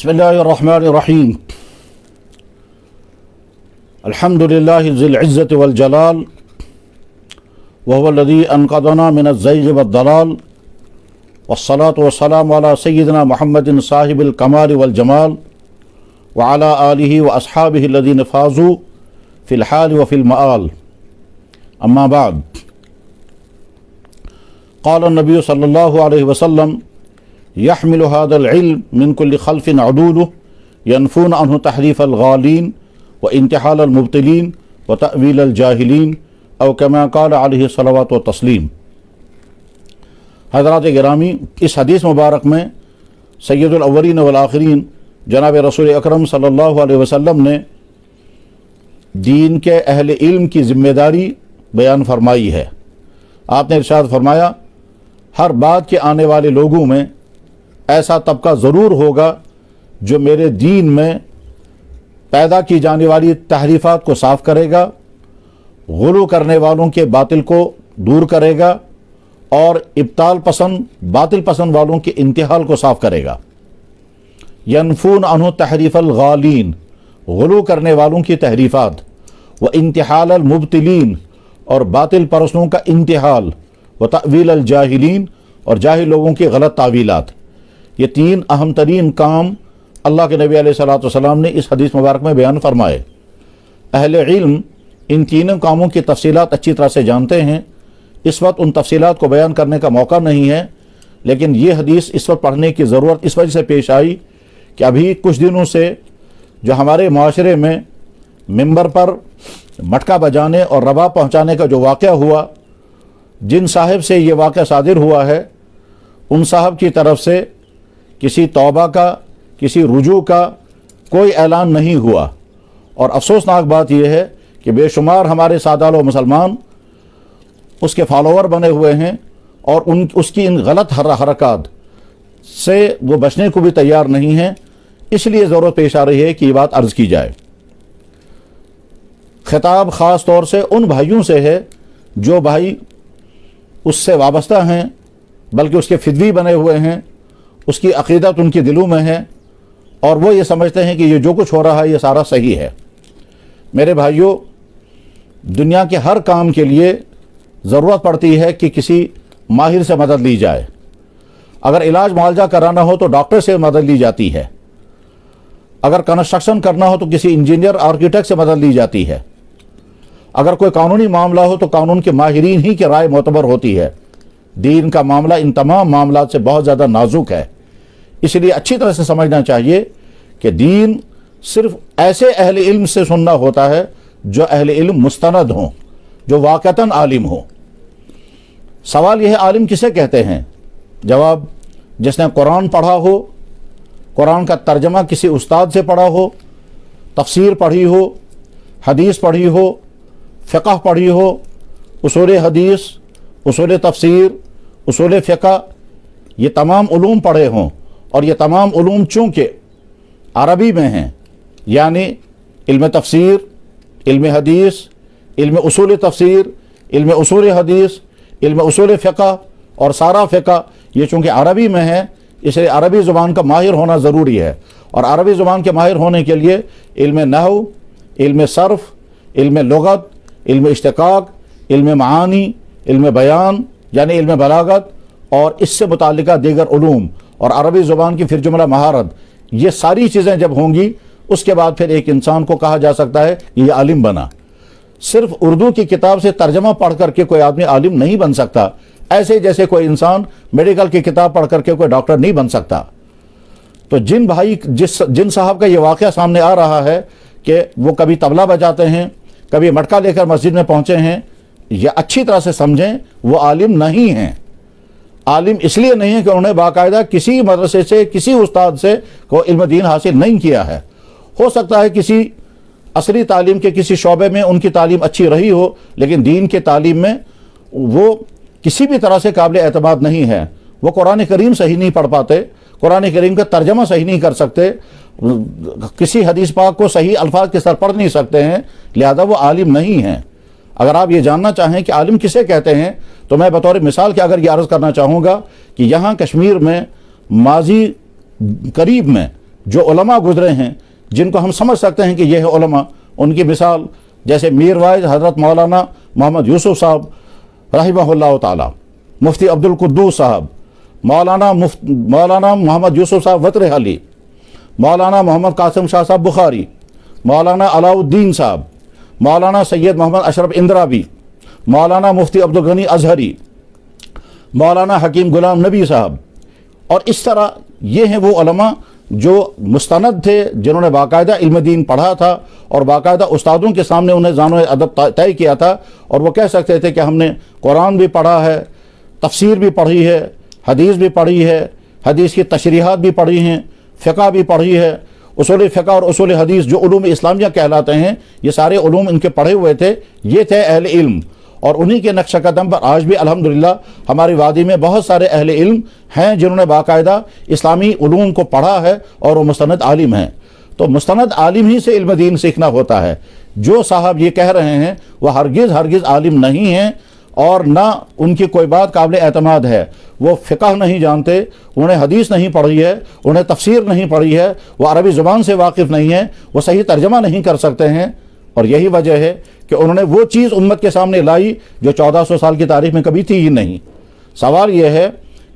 बिस्मिल्लाहिर्रहमानिर्रहीम। अल्हम्दुलिल्लाहि ज़िल इज़्ज़ति वल जलाल व हुवल्लज़ी अनक़ज़ना मिनज़्ज़ैग़ वद्दलाल वस्सलातु वस्सलामु अला सय्यिदिना मुहम्मदिन साहिबिल कमाल वल जमाल व अला आलिहि व अस्हाबिहि लज़ीना फ़ाज़ू फ़िल हाल व फ़िल मआल। अम्मा बाद। क़ाल नबी सल्लल्लाहु अलैहि वसल्लम यहमिलु हाज़ल इल्म मिन कुल्लि खल्फ़िन अदूलुहु यनफ़ून अन्हु तहरीफ़ल गालीन व इंतिहालल मुब्तिलीन व तअवीलल जाहिलीन औ कमा क़ाल अलैहि सलावतु व तस्लीम। हज़रात गिरामी, इस हदीस मुबारक में सय्यदुल अव्वलीन वल आखिरीन जनाब रसूल अकरम सल्लल्लाहु अलैहि वसल्लम ने दीन के अहले इल्म की ज़िम्मेदारी बयान फरमाई है। आपने इरशाद फरमाया, हर बात के आने वाले लोगों में ऐसा तबका ज़रूर होगा जो मेरे दीन में पैदा की जाने वाली तहरीफ़ात को साफ़ करेगा, गुलू करने वालों के बातिल को दूर करेगा और इब्ताल पसंद बातिल पसंद वालों के इंतिहाल को साफ़ करेगा। यनफून अन्हु तहरीफ़ल गालीन, गुलू करने वालों की तहरीफ़ात, व इंतिहालल मुब्तिलीन और बातिल परस्तों का इंतिहाल, व तअवीलल जाहिलीन और जाहिल लोगों की गलत तावीलात। ये तीन अहम तरीन काम अल्लाह के नबी अलैहिस्सलातु वस्सलाम ने इस हदीस मुबारक में बयान फरमाए। अहले इल्म इन तीनों कामों की तफसीलात अच्छी तरह से जानते हैं। इस वक्त उन तफसीलात को बयान करने का मौका नहीं है, लेकिन ये हदीस इस वक्त पढ़ने की ज़रूरत इस वजह से पेश आई कि अभी कुछ दिनों से जो हमारे माशरे में मिंबर पर मटका बजाने और रबा पहुँचाने का जो वाक़या हुआ, जिन साहिब से ये वाक़या सादिर हुआ है, उन साहब की तरफ से किसी तौबा का, किसी रुजू का कोई ऐलान नहीं हुआ। और अफसोसनाक बात यह है कि बेशुमार हमारे सादात व मुसलमान उसके फॉलोवर बने हुए हैं और उसकी इन गलत हरकत से वो बचने को भी तैयार नहीं हैं। इसलिए ज़रूरत पेश आ रही है कि ये बात अर्ज़ की जाए। खिताब ख़ास तौर से उन भाइयों से है जो भाई उससे वाबस्ता हैं, बल्कि उसके फिदवी बने हुए हैं, उसकी अक़ीदत उनके दिलों में है और वो ये समझते हैं कि ये जो कुछ हो रहा है ये सारा सही है। मेरे भाइयों, दुनिया के हर काम के लिए ज़रूरत पड़ती है कि किसी माहिर से मदद ली जाए। अगर इलाज मुआवजा कराना हो तो डॉक्टर से मदद ली जाती है। अगर कंस्ट्रक्शन करना हो तो किसी इंजीनियर आर्किटेक्ट से मदद ली जाती है। अगर कोई कानूनी मामला हो तो कानून के माहिरीन ही की राय मोतबर होती है। दीन का मामला इन तमाम मामलात से बहुत ज़्यादा नाजुक है। इसलिए अच्छी तरह से समझना चाहिए कि दीन सिर्फ ऐसे अहले इल्म से सुनना होता है जो अहले इल्म मुस्तनद हों, जो वाक़तन आलिम हो। सवाल यह है, आलिम किसे कहते हैं? जवाब, जिसने कुरान पढ़ा हो, कुरान का तर्जमा किसी उस्ताद से पढ़ा हो, तफसीर पढ़ी हो, हदीस पढ़ी हो, फ़िक़ह पढ़ी हो, उसूल हदीस, उसूल तफसीर, उसूल फ़िक़ह, ये तमाम उलूम पढ़े हों और ये तमाम उलूम चूँकि अरबी में हैं, यानी इल्म तफसीर, इल्म हदीस, इल्म उसूल तफसीर, इल्म उसूल हदीस, इल्म उसूल फ़िक़ह और सारा फ़िक़ह ये चूँकि अरबी में है, इसलिए अरबी ज़ुबान का माहिर होना ज़रूरी है। और अरबी ज़ुबान के माहिर होने के लिए इल्म नहव, इल्म सर्फ़, इल्म लुग़त, इल्म इश्तिक़ाक़, इल्म मानी, इल्म बयान यानी इल्म बलागत और इससे मुताल्लिक़ा दीगर उलूम और अरबी ज़ुबान की फिर जुमला महारत, ये सारी चीज़ें जब होंगी उसके बाद फिर एक इंसान को कहा जा सकता है कि ये आलिम बना। सिर्फ उर्दू की किताब से तर्जमा पढ़ करके कोई आदमी आलिम नहीं बन सकता, ऐसे जैसे कोई इंसान मेडिकल की किताब पढ़ करके कोई डॉक्टर नहीं बन सकता। तो जिन साहब का ये वाक़या सामने आ रहा है कि वो कभी तबला बजाते हैं, कभी मटका लेकर मस्जिद में पहुँचे हैं, यह अच्छी तरह से समझें, वो आलिम नहीं हैं। आलिम इसलिए नहीं है कि उन्होंने बाकायदा किसी मदरसे से, किसी उस्ताद से को इल्म दीन हासिल नहीं किया है। हो सकता है किसी असली तालीम के किसी शोबे में उनकी तालीम अच्छी रही हो, लेकिन दीन के तालीम में वो किसी भी तरह से काबिल एतमाद नहीं है। वो कुरान करीम सही नहीं पढ़ पाते, कुरान करीम का तर्जमा सही नहीं कर सकते, किसी हदीस पाक को सही अल्फाज के साथ पढ़ नहीं सकते हैं, लिहाजा वो आलिम नहीं हैं। अगर आप ये जानना चाहें कि आलिम किसे कहते हैं तो मैं बतौर मिसाल के अगर ये अर्ज़ करना चाहूँगा कि यहाँ कश्मीर में माजी करीब में جو उलमा गुजरे हैं जिनको हम समझ सकते हैं कि ये है उलमा, उनकी मिसाल जैसे मीर वाइज हज़रत मौलाना मोहम्मद यूसुफ साहब रहिमहुल्लाह ताला, मुफ्ती अब्दुल कुद्दूस साहब, मौलाना मोहम्मद यूसुफ साहब वतरहाली, मौलाना मोहम्मद कासिम शाह साहब बुखारी, मौलाना अलाउद्दीन साहब, मौलाना सैयद मोहम्मद अशरफ इंद्राबी, मौलाना मुफ्ती अब्दुल गनी अजहरी, मौलाना हकीम गुलाम नबी साहब। और इस तरह ये हैं वो उलमा जो मुस्तनद थे, जिन्होंने बाकायदा इल्म दीन पढ़ा था और बाकायदा उस्तादों के सामने उन्हें ज़ानो अदब तय किया था, और वो कह सकते थे कि हमने कुरान भी पढ़ा है, तफसीर भी पढ़ी है, हदीस भी पढ़ी है, हदीस की तशरीहात भी पढ़ी हैं, फ़िक़्ह भी पढ़ी है, उसूल फ़िक़्ह और उसूल हदीस जो उलूम इस्लामिया कहलाते हैं, ये सारे उलूम इनके पढ़े हुए थे। ये थे अहले इल्म, और उन्हीं के नक्श कदम पर आज भी अल्हम्दुलिल्लाह हमारी वादी में बहुत सारे अहले इल्म हैं जिन्होंने बाकायदा इस्लामी उलूम को पढ़ा है और वो मुस्तनद आलिम हैं। तो मुस्तनद आलिम ही से इल्म दीन सीखना होता है। जो साहब ये कह रहे हैं वह हरगिज़ आलिम नहीं हैं, और ना उनकी कोई बात काबिल एतमाद है। वो फ़िक़्ह नहीं जानते, उन्हें हदीस नहीं पढ़ी है, उन्हें तफसीर नहीं पढ़ी है, वो अरबी ज़ुबान से वाकिफ़ नहीं है, वो सही तर्जमा नहीं कर सकते हैं। और यही वजह है कि उन्होंने वो चीज़ उम्मत के सामने लाई जो 1400 साल की तारीख़ में कभी थी ही नहीं। सवाल यह है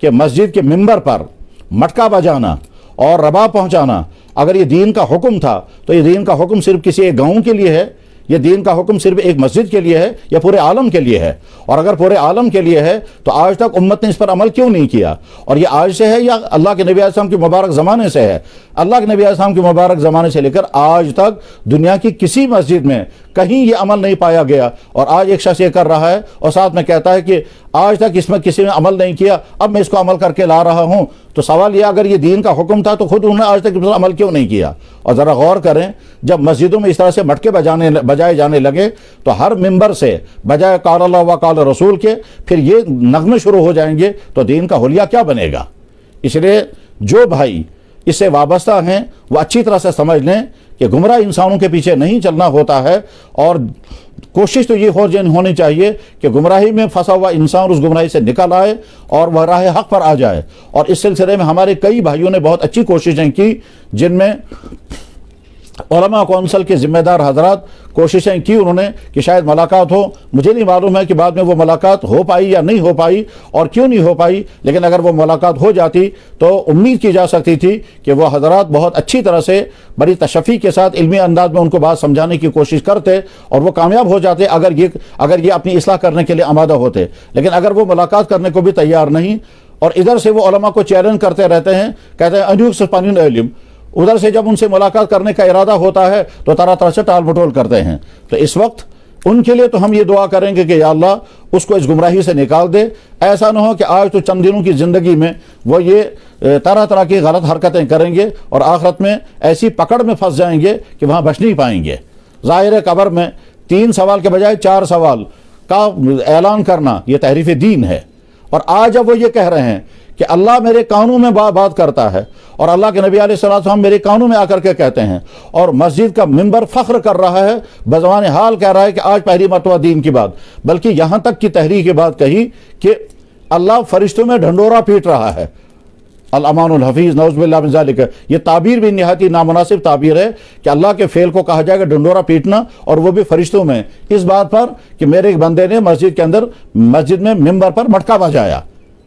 कि मस्जिद के मिंबर पर मटका बजाना और रबाब पहुँचाना अगर ये दीन का हुक्म था, तो ये दीन का हुक्म सिर्फ किसी एक गाँव के लिए है, ये दीन का हुक्म सिर्फ एक मस्जिद के लिए है, या पूरे आलम के लिए है? और अगर पूरे आलम के लिए है तो आज तक उम्मत ने इस पर अमल क्यों नहीं किया? और ये आज से है या अल्लाह के नबी अलैहिस्सलाम के मुबारक ज़माने से है? अल्लाह के नबी अलैहिस्सलाम के मुबारक ज़माने से लेकर आज तक दुनिया की किसी मस्जिद में कहीं ये अमल नहीं पाया गया। और आज एक शख्स ये कर रहा है और साथ में कहता है कि आज तक इसमें किसी ने अमल नहीं किया, अब मैं इसको अमल करके ला रहा हूँ। तो सवाल यह, अगर ये दीन का हुक्म था तो खुद उन्होंने आज तक इस पर अमल क्यों नहीं किया? और ज़रा गौर करें, जब मस्जिदों में इस तरह से मटके बजाए जाने लगे तो हर मिंबर से बजाय क़ाल अल्लाह व क़ाल रसूल के फिर ये नगमे शुरू हो जाएंगे, तो दीन का हुलिया क्या बनेगा? इसलिए जो भाई इससे वाबस्ता हैं वो अच्छी तरह से समझ लें कि गुमराह इंसानों के पीछे नहीं चलना होता है, और कोशिश तो ये होनी चाहिए कि गुमराही में फंसा हुआ इंसान उस गुमराही से निकल आए और वह राह हक़ पर आ जाए। और इस सिलसिले में हमारे कई भाइयों ने बहुत अच्छी कोशिशें की, जिनमें उलमा कौंसल के ज़िम्मेदार हजरात कोशिशें की उन्होंने कि शायद मुलाकात हो। मुझे नहीं मालूम है कि बाद में वो मुलाकात हो पाई या नहीं हो पाई और क्यों नहीं हो पाई, लेकिन अगर वो मुलाकात हो जाती तो उम्मीद की जा सकती थी कि वो हजरात बहुत अच्छी तरह से बड़ी तशफ़ी के साथ इल्मी अंदाज में उनको बात समझाने की कोशिश करते और वो कामयाब हो जाते अगर ये अपनी इस्लाह करने के लिए आमादा होते। लेकिन अगर वो मुलाकात करने को भी तैयार नहीं और इधर से वो उलमा को चैलेंज करते रहते हैं, कहते हैं अनूक से पानी इल्म, उधर से जब उनसे मुलाकात करने का इरादा होता है तो तरह तरह से टाल मटोल करते हैं। तो इस वक्त उनके लिए तो हम ये दुआ करेंगे कि या अल्लाह उसको इस गुमराही से निकाल दे। ऐसा ना हो कि आज तो चंद दिनों की ज़िंदगी में वो ये तरह तरह की गलत हरकतें करेंगे और आखिरत में ऐसी पकड़ में फंस जाएंगे कि वहाँ बच नहीं पाएंगे। ज़ाहिर है कब्र में 3 सवाल के बजाय 4 सवाल का ऐलान करना ये तहरीफ दीन है। और आज जब वो ये कह रहे हैं कि अल्लाह मेरे कानों में बात करता है और अल्लाह के नबी अलैहिस्सलाम मेरे कानों में आकर के कहते हैं, और मस्जिद का मिंबर फ़ख्र कर रहा है, बज़बान हाल कह रहा है कि आज पहली मरतबा दीन की बात, बल्कि यहाँ तक की तहरीर की बात कही कि अल्लाह फरिश्तों में ढंडोरा पीट रहा है। अल अमानुल हफीज़ नऊज़ बिल्लाह मिन ज़ालिक, ये ताबीर भी निहायत नामुनासिब ताबीर है कि अल्लाह के फ़ेल को कहा जाएगा ढंडोरा पीटना, और वो भी फरिश्तों में, इस बात पर कि मेरे एक बंदे ने मस्जिद के अंदर मस्जिद में मिंबर पर मटका बजाया।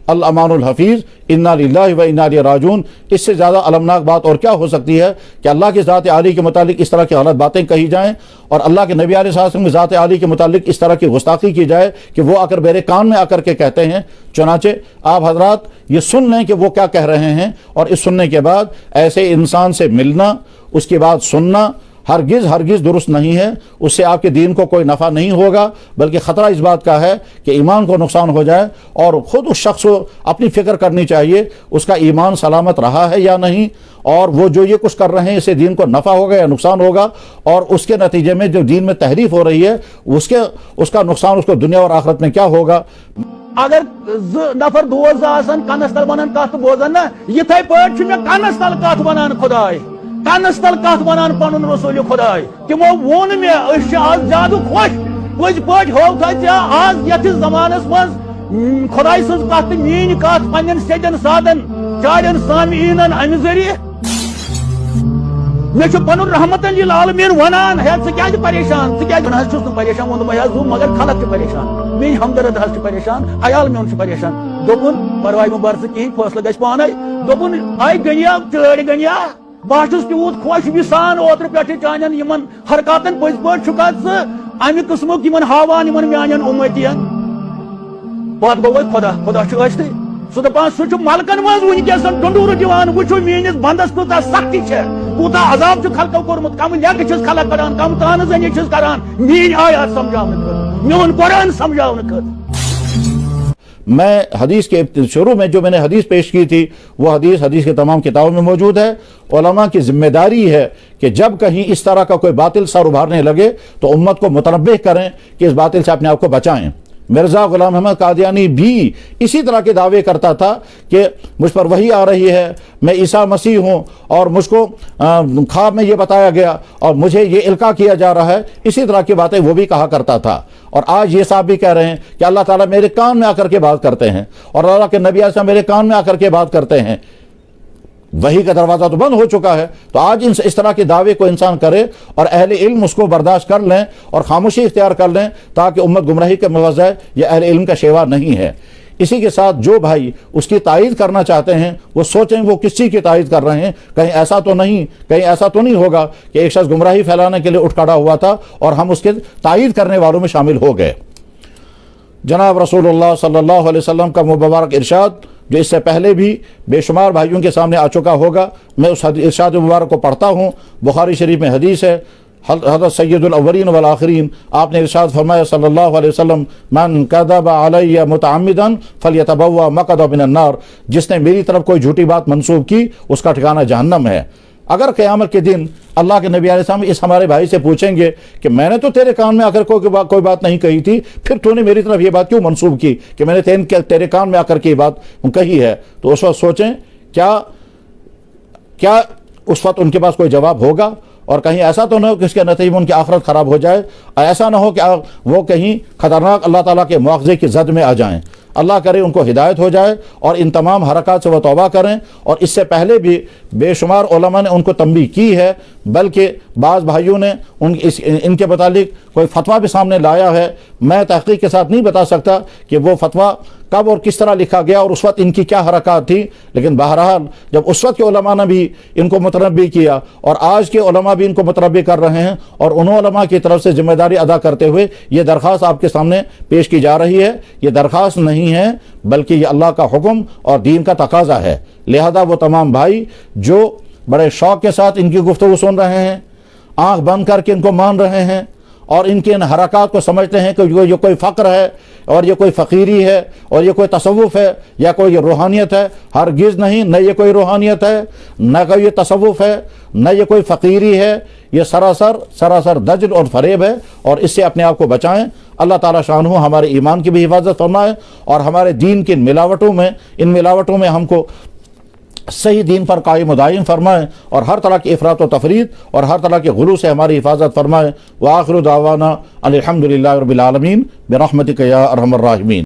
अल अमानुल हफीज़ इन्ना लिल्लाहि व इन्ना इलैहि राजिऊन। इससे ज़्यादा अलमनाक बात और क्या हो सकती है कि अल्लाह की ज़ात आली के मुतालिक इस तरह की गलत बातें कही जाएँ और अल्लाह के नबी अलैहिस्सलाम की ज़ात आली के मुतालिक इस तरह की गुस्ताखी की जाए कि वो आकर मेरे कान में आकर के कहते हैं। चुनाचे आप हजरात ये सुन लें कि वो क्या कह रहे हैं, और इस सुनने के बाद ऐसे इंसान से मिलना, उसकी बात सुनना हरगिज़ दुरुस्त नहीं है। उससे आपके दीन को कोई नफ़ा नहीं होगा, बल्कि ख़तरा इस बात का है कि ईमान को नुकसान हो जाए। और ख़ुद उस शख्स को अपनी फ़िक्र करनी चाहिए उसका ईमान सलामत रहा है या नहीं, और वो जो ये कुछ कर रहे हैं इससे दीन को नफ़ा होगा या नुकसान होगा, और उसके नतीजे में जो दीन में तहरीफ हो रही है उसका नुकसान उसको दुनिया और आखिरत में क्या होगा। अगर नफर दोस्त आसन कनस तल वनान कत बोजन ना, यिथै पट मे कनस तल कत वनान खुदाय, कनस तल कत वनान पनुन रसूल खुदाय। तिमो वोन मे अस आज ज्यादा खुश वज पट हो था आज यथ जमानस मज खुदाय सज कत मीन कत पन्न सेजन सादन चाड़न सामीन अमि जरिए मे पन रहमत आलमीन वनान है क्या परेशान परेशान वो मगर खलक परेशान मे हमदर्द परेशान अयाल मेन परेशान दोपुन परवाह मुबार कहीं फैसला गि पान दोपुन आई गनिया चढ़ गनिया बहुत तूत खुश विसान ओत्र पे चान हरकतन पज पे अमि किस्मुक हावान मान उम्मतियन पत गो खुदा खुदा सह दपान सह मलकन मज वनकस डंडूर दिवान वो मेस बंदस कूत सख्ती कूत अजाब खलको कोर्मुत कम लेक खलक करान कम तान जनी करान मीन आयात समझाने मेन कुरान समझाने मैं हदीस के शुरू में जो मैंने हदीस पेश की थी वो हदीस के तमाम किताबों में मौजूद है। उलमा की जिम्मेदारी है कि जब कहीं इस तरह का कोई बातिल सर उभारने लगे तो उम्मत को मुतनब्बिह करें कि इस बातिल से अपने आप को बचाएं। मिर्ज़ा गुलाम अहमद कादियानी भी इसी तरह के दावे करता था कि मुझ पर वही आ रही है, मैं ईसा मसीह हूँ और मुझको ख्वाब में ये बताया गया और मुझे ये इल्का किया जा रहा है। इसी तरह की बातें वो भी कहा करता था। और आज ये साहब भी कह रहे हैं कि अल्लाह ताला मेरे कान में आकर के बात करते हैं और अल्लाह के नबी आसम मेरे कान में आकर के बात करते हैं। वही का दरवाज़ा तो बंद हो चुका है। तो आज इस तरह के दावे को इंसान करे और अहले इल्म उसको बर्दाश्त कर लें और खामोशी इख्तियार कर लें ताकि उम्मत गुमराही के मुवज़्ज़ है। यह अहले इल्म का शेवा नहीं है। इसी के साथ जो भाई उसकी तायीद करना चाहते हैं वो सोचें वो किस चीज़ की तायीद कर रहे हैं। कहीं ऐसा तो नहीं होगा कि एक शख्स गुमराही फैलाने के लिए उठ खड़ा हुआ था और हम उसके तायीद करने वालों में शामिल हो गए। जनाब रसूलुल्लाह सल्लल्लाहु अलैहि वसल्लम का मुबारक इरशाद जो इससे पहले भी बेशुमार भाइयों के सामने आ चुका होगा, मैं उस इरशाद मुबारक को पढ़ता हूँ। बुखारी शरीफ में हदीस है, हज़रत सय्यदुल अव्वलीन वल आखिरीन आपने इरशाद फरमाया सल्लल्लाहु अलैहि वसल्लम, मन कज़ब अलैया मुतअम्मिदन फलयतबव्वा मक़अदहु मिनन नार, जिसने मेरी तरफ कोई झूठी बात मंसूब की उसका ठिकाना जहन्नम है। अगर क़यामत के दिन अल्लाह के नबी अलैहिस्सलाम इस हमारे भाई से पूछेंगे कि मैंने तो तेरे कान में आकर कोई बात नहीं कही थी, फिर तूने मेरी तरफ ये बात क्यों मंसूब की कि मैंने तेरे कान में आकर के ये बात कही है, तो उस वक्त सोचें क्या उस वक्त उनके पास कोई जवाब होगा। और कहीं ऐसा तो ना हो कि इसके नतीजे में उनकी आखिरत ख़राब हो जाए, ऐसा ना हो कि वो कहीं ख़तरनाक अल्लाह ताला के मुआवजे की जद में आ जाएं। अल्लाह करे उनको हिदायत हो जाए और इन तमाम हरकत से वह तौबा करें। और इससे पहले भी बेशुमार उलमा ने उनको तंबीह की है, बल्कि बाज़ भाइयों ने इनके मुतालिक कोई फतवा भी सामने लाया है। मैं तहक़ीक़ के साथ नहीं बता सकता कि वो फतवा कब और किस तरह लिखा गया और उस वक्त इनकी क्या हरकत थी, लेकिन बहरहाल जब उस वक्त के उलमा ने भी इनको मुतनब्बी किया और आज के उलमा भी इनको मुतनब्बी कर रहे हैं और उन उलमा की तरफ से जिम्मेदारी अदा करते हुए ये दरख्वास्त आपके सामने पेश की जा रही है। ये दरख्वास्त नहीं है बल्कि ये अल्लाह का हुक्म और दीन का तकाजा है। लिहाजा वो तमाम भाई जो बड़े शौक़ के साथ इनकी गुफ्तगू सुन रहे हैं, आँख बंद करके इनको मान रहे हैं और इनके इन हरकत को समझते हैं कि ये कोई फ़क्र है और ये कोई फ़कीरी है और ये कोई तसव्वुफ़ है या कोई रूहानियत है, हरगिज़ नहीं। न ये कोई रूहानियत है, न कोई ये तसव्वुफ़ है, न ये कोई फ़कीरी है। ये सरासर दजल और फरेब है और इससे अपने आप को बचाएं। अल्लाह ताला शान हो हमारे ईमान की भी हिफाजत फरमाए और हमारे दीन की इन मिलावटों में हमको सही दीन पर कायम दायम फरमाए और हर तरह की इफ़रात व तफरीद और हर तरह के गुलू से हमारी हिफाजत फरमाए। व आखिरु दावाना अल्हम्दुलिल्लाहि रब्बिल आलमीन बिरहमतिका या अरहमर राहिमीन।